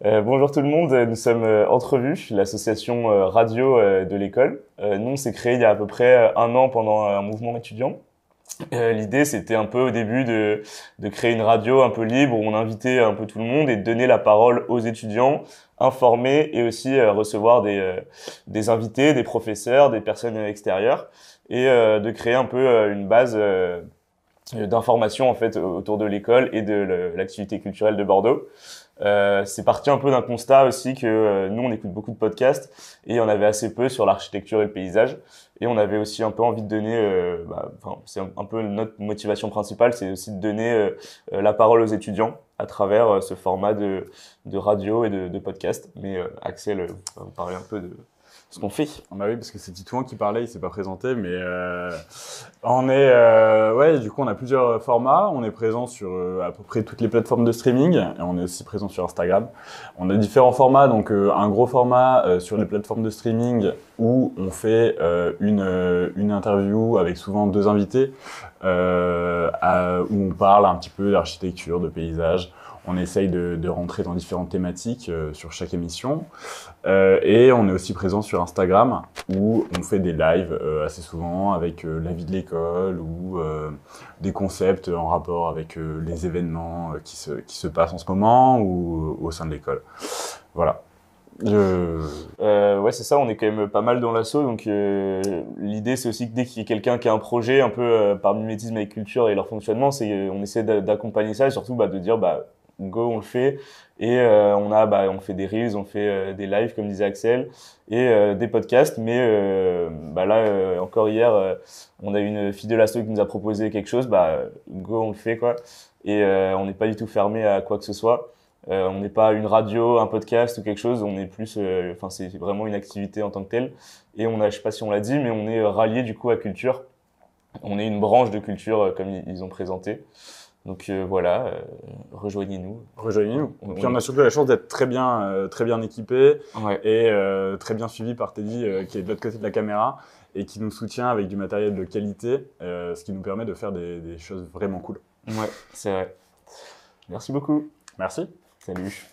Bonjour tout le monde, nous sommes Entrevue, l'association radio de l'école. Nous, on s'est créé il y a à peu près un an pendant un mouvement étudiant. L'idée, c'était un peu au début de créer une radio un peu libre où on invitait un peu tout le monde et de donner la parole aux étudiants, informer et aussi recevoir des invités, des professeurs, des personnes extérieures et de créer un peu une base d'information en fait autour de l'école et de l'activité culturelle de Bordeaux. C'est parti un peu d'un constat aussi que nous on écoute beaucoup de podcasts et on avait assez peu sur l'architecture et le paysage et on avait aussi un peu envie de donner c'est un peu notre motivation principale, c'est aussi de donner la parole aux étudiants à travers ce format de radio et de podcast. Mais Axel va vous parler un peu de ce qu'on fait. Bah oui, parce que c'est Titouan qui parlait, il s'est pas présenté, mais du coup on a plusieurs formats. On est présent sur à peu près toutes les plateformes de streaming et on est aussi présent sur Instagram. On a différents formats, donc un gros format sur les plateformes de streaming où on fait une interview avec souvent deux invités où on parle un petit peu d'architecture, de paysage. On essaye de rentrer dans différentes thématiques sur chaque émission. Et on est aussi présent sur Instagram où on fait des lives assez souvent avec la vie de l'école ou des concepts en rapport avec les événements qui se passent en ce moment ou au sein de l'école. Voilà. Ouais, c'est ça, on est quand même pas mal dans l'asso, donc l'idée c'est aussi que dès qu'il y a quelqu'un qui a un projet un peu par mimétisme avec culture et leur fonctionnement, c'est on essaie d'accompagner ça et surtout de dire go, on le fait. Et on fait des reels, on fait des lives comme disait Axel et des podcasts. Mais encore hier, on a une fille de l'asso qui nous a proposé quelque chose. Go, on le fait quoi. Et on n'est pas du tout fermé à quoi que ce soit. On n'est pas une radio, un podcast ou quelque chose. On est plus, c'est vraiment une activité en tant que telle. Et je sais pas si on l'a dit, mais on est rallié du coup à culture. On est une branche de culture comme ils ont présenté. Donc rejoignez-nous. Rejoignez-nous. Et puis on a surtout la chance d'être très bien équipé et très bien suivi par Teddy qui est de l'autre côté de la caméra et qui nous soutient avec du matériel de qualité, ce qui nous permet de faire des choses vraiment cool. Ouais, c'est vrai. Merci beaucoup. Merci. Salut.